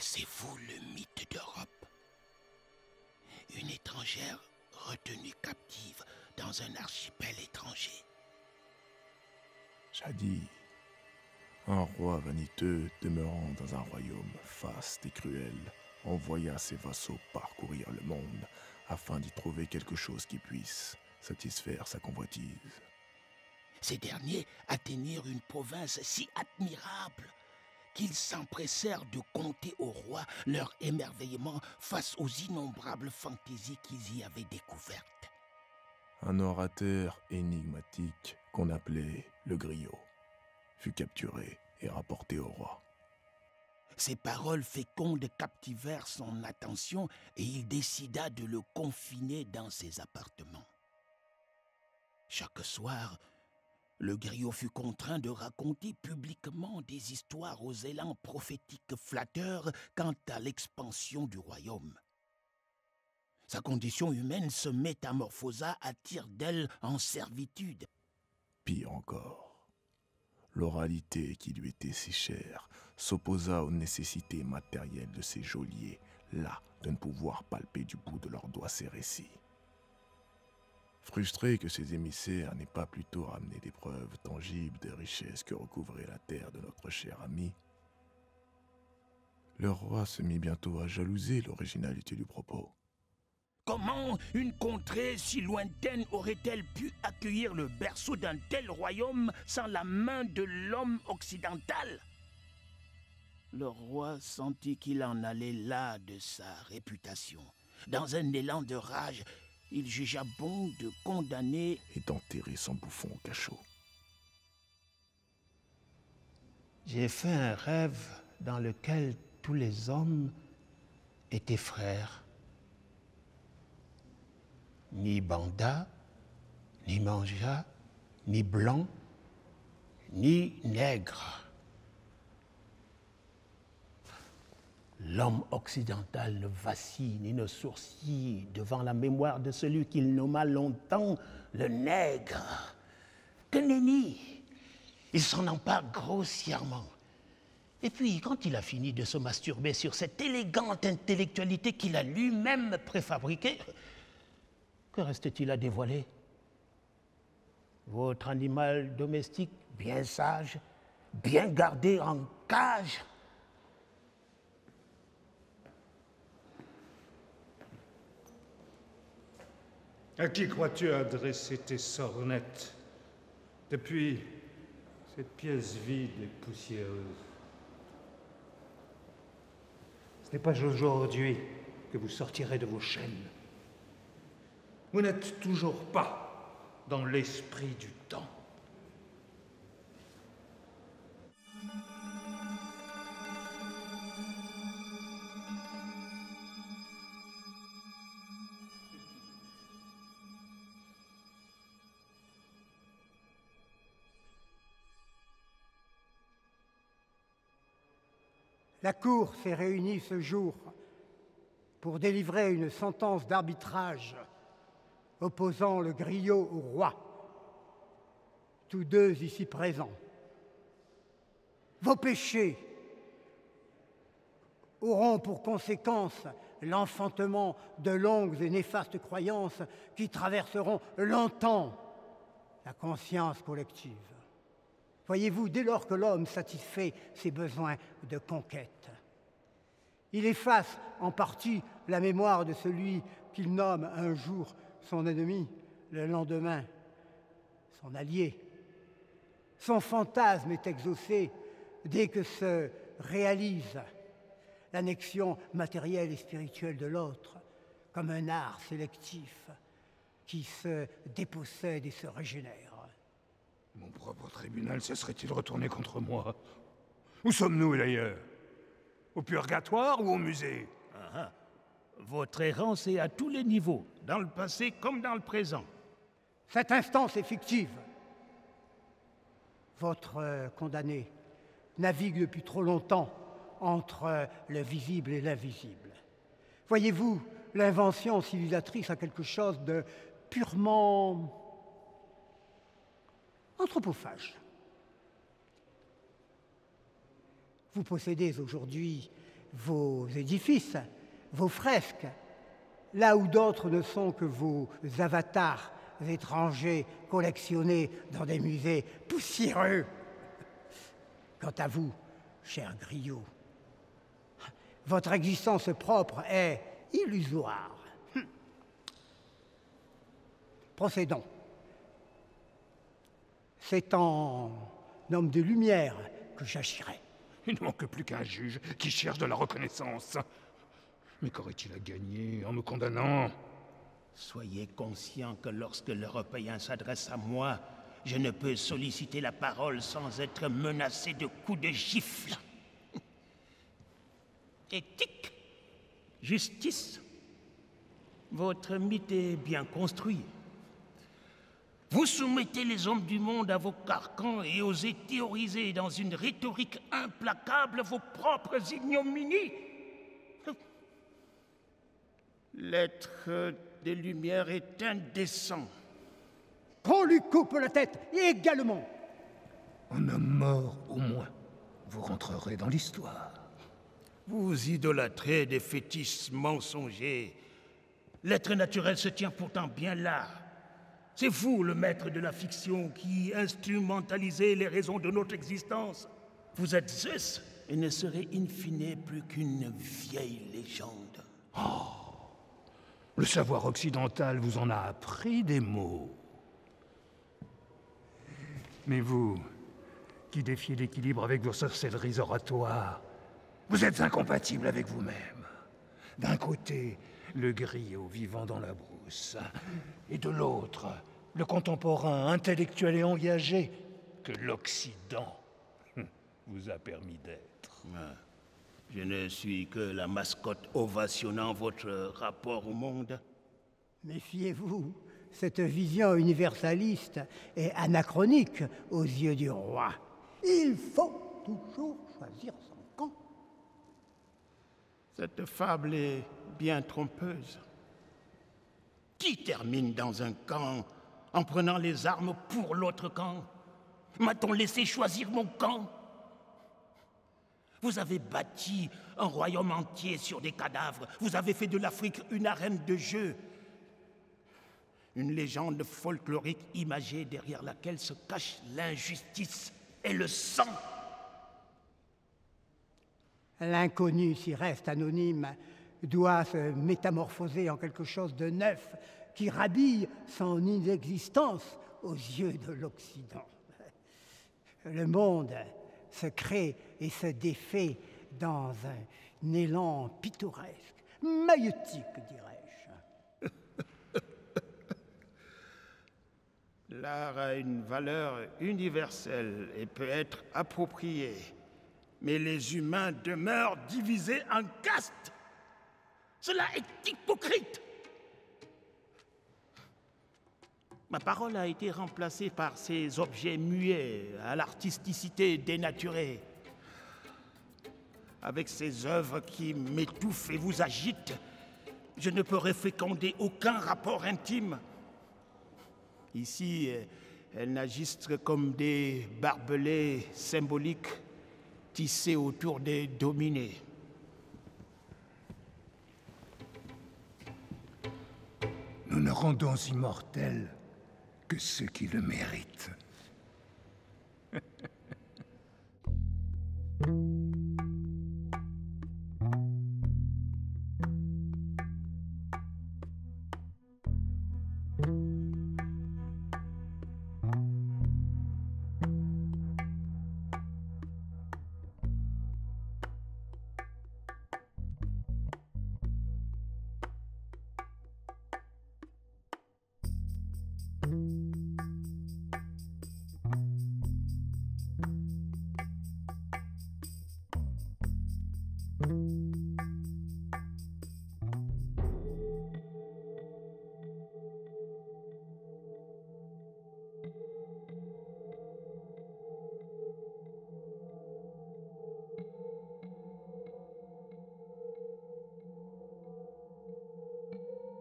Connaissez-vous le mythe d'Europe? Une étrangère retenue captive dans un archipel étranger. Jadis, un roi vaniteux demeurant dans un royaume faste et cruel envoya ses vassaux parcourir le monde afin d'y trouver quelque chose qui puisse satisfaire sa convoitise. Ces derniers atteignirent une province si admirable qu'ils s'empressèrent de conter au roi leur émerveillement face aux innombrables fantaisies qu'ils y avaient découvertes. Un orateur énigmatique qu'on appelait le griot fut capturé et rapporté au roi. Ces paroles fécondes captivèrent son attention et il décida de le confiner dans ses appartements. Chaque soir, le griot fut contraint de raconter publiquement des histoires aux élans prophétiques flatteurs quant à l'expansion du royaume. Sa condition humaine se métamorphosa à tire-d'aile en servitude. Pire encore, l'oralité qui lui était si chère s'opposa aux nécessités matérielles de ces geôliers, las de ne pouvoir palper du bout de leurs doigts ces récits. Frustré que ses émissaires n'aient pas plutôt ramené des preuves tangibles des richesses que recouvrait la terre de notre cher ami, le roi se mit bientôt à jalouser l'originalité du propos. Comment une contrée si lointaine aurait-elle pu accueillir le berceau d'un tel royaume sans la main de l'homme occidental? Le roi sentit qu'il en allait là de sa réputation. Dans un élan de rage, il jugea bon de condamner Et d'enterrer son bouffon au cachot. J'ai fait un rêve dans lequel tous les hommes étaient frères. Ni Banda, ni Manja, ni blanc, ni nègre. L'homme occidental ne vacille ni ne sourcille devant la mémoire de celui qu'il nomma longtemps le nègre. Que nenni! Il s'en empare grossièrement. Et puis, quand il a fini de se masturber sur cette élégante intellectualité qu'il a lui-même préfabriquée, que reste-t-il à dévoiler? Votre animal domestique, bien sage, bien gardé en cage. À qui crois-tu adresser tes sornettes depuis cette pièce vide et poussiéreuse? Ce n'est pas aujourd'hui que vous sortirez de vos chaînes. Vous n'êtes toujours pas dans l'esprit du temps. La Cour s'est réunie ce jour pour délivrer une sentence d'arbitrage opposant le griot au roi, tous deux ici présents. Vos péchés auront pour conséquence l'enfantement de longues et néfastes croyances qui traverseront longtemps la conscience collective. Voyez-vous, dès lors que l'homme satisfait ses besoins de conquête, il efface en partie la mémoire de celui qu'il nomme un jour son ennemi, le lendemain son allié. Son fantasme est exaucé dès que se réalise l'annexion matérielle et spirituelle de l'autre, comme un art sélectif qui se dépossède et se régénère. Mon propre tribunal cesserait-il retourné contre moi? Où sommes-nous d'ailleurs? Au purgatoire ou au musée? votre errance est à tous les niveaux, dans le passé comme dans le présent. Cette instance est fictive. Votre condamné navigue depuis trop longtemps entre le visible et l'invisible. Voyez-vous, l'invention civilisatrice a quelque chose de purement anthropophage. Vous possédez aujourd'hui vos édifices, vos fresques, là où d'autres ne sont que vos avatars étrangers collectionnés dans des musées poussiéreux. Quant à vous, cher griot, votre existence propre est illusoire. Procédons. C'est en homme de lumière que j'agirai. Il ne manque plus qu'un juge qui cherche de la reconnaissance. Mais qu'aurait-il à gagner en me condamnant? Soyez conscient que lorsque l'Européen s'adresse à moi, je ne peux solliciter la parole sans être menacé de coups de gifle. Éthique, justice, votre mythe est bien construit. Vous soumettez les hommes du monde à vos carcans et osez théoriser dans une rhétorique implacable vos propres ignominies. L'être des Lumières est indécent. Qu'on lui coupe la tête, également. En homme mort, au moins, vous rentrerez dans l'histoire. Vous idolâtrez des fétiches mensongers. L'être naturel se tient pourtant bien là. C'est vous, le maître de la fiction, qui instrumentalisez les raisons de notre existence. Vous êtes Zeus et ne serez in fine plus qu'une vieille légende. Le savoir occidental vous en a appris des mots. Mais vous, qui défiez l'équilibre avec vos sorcelleries oratoires, vous êtes incompatible avec vous-même. D'un côté, le griot vivant dans la brousse, et de l'autre, le contemporain intellectuel et engagé que l'Occident vous a permis d'être. Je ne suis que la mascotte ovationnant votre rapport au monde. Méfiez-vous, cette vision universaliste est anachronique aux yeux du roi. Il faut toujours choisir son camp. Cette fable est bien trompeuse. Qui termine dans un camp en prenant les armes pour l'autre camp? M'a-t-on laissé choisir mon camp? Vous avez bâti un royaume entier sur des cadavres. Vous avez fait de l'Afrique une arène de jeu. Une légende folklorique imagée derrière laquelle se cache l'injustice et le sang. L'inconnu, s'il reste anonyme, doit se métamorphoser en quelque chose de neuf qui rhabille son inexistence aux yeux de l'Occident. Le monde se crée et se défait dans un élan pittoresque, maïeutique, dirais-je. L'art a une valeur universelle et peut être approprié, mais les humains demeurent divisés en castes. Cela est hypocrite. Ma parole a été remplacée par ces objets muets à l'artisticité dénaturée. Avec ces œuvres qui m'étouffent et vous agitent, je ne peux féconder aucun rapport intime. Ici, elles n'agissent que comme des barbelés symboliques tissés autour des dominés. Nous ne rendons immortels que ceux qui le méritent.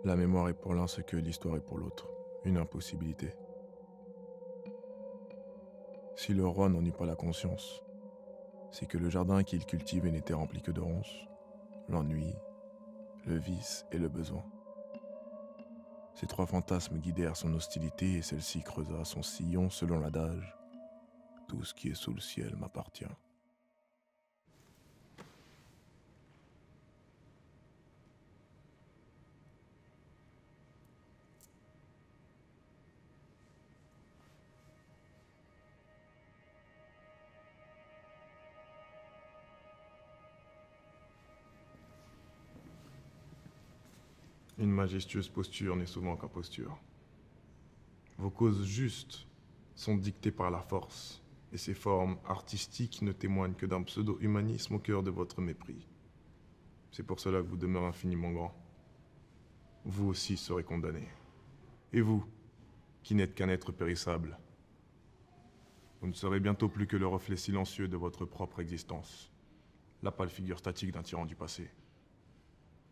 La mémoire est pour l'un ce que l'histoire est pour l'autre, une impossibilité. Si le roi n'en eut pas la conscience, c'est que le jardin qu'il cultivait n'était rempli que de ronces. l'ennui, le vice et le besoin. Ces trois fantasmes guidèrent son hostilité et celle-ci creusa son sillon selon l'adage « Tout ce qui est sous le ciel m'appartient ». Une majestueuse posture n'est souvent qu'imposture. Vos causes justes sont dictées par la force, et ces formes artistiques ne témoignent que d'un pseudo-humanisme au cœur de votre mépris. C'est pour cela que vous demeurez infiniment grand. Vous aussi serez condamné. Et vous, qui n'êtes qu'un être périssable, vous ne serez bientôt plus que le reflet silencieux de votre propre existence, la pâle figure statique d'un tyran du passé.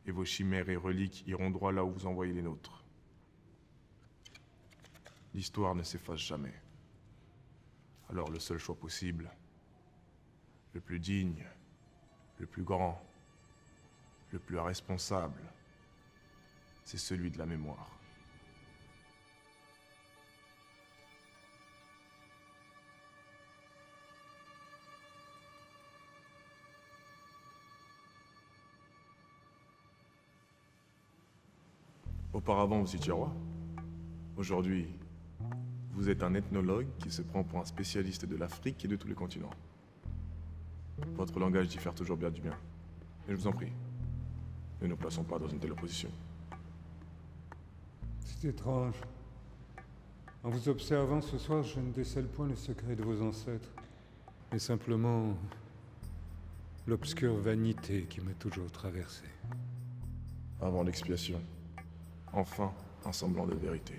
Et vos chimères et reliques iront droit là où vous envoyez les nôtres. L'histoire ne s'efface jamais. Alors le seul choix possible, le plus digne, le plus grand, le plus responsable, c'est celui de la mémoire. Auparavant, vous étiez roi. Aujourd'hui, vous êtes un ethnologue qui se prend pour un spécialiste de l'Afrique et de tous les continents. Votre langage diffère toujours bien du mien. Mais je vous en prie, ne nous plaçons pas dans une telle opposition. C'est étrange. En vous observant ce soir, je ne décèle point le secret de vos ancêtres, mais simplement l'obscure vanité qui m'a toujours traversé. Avant l'expiation, enfin un semblant de vérité.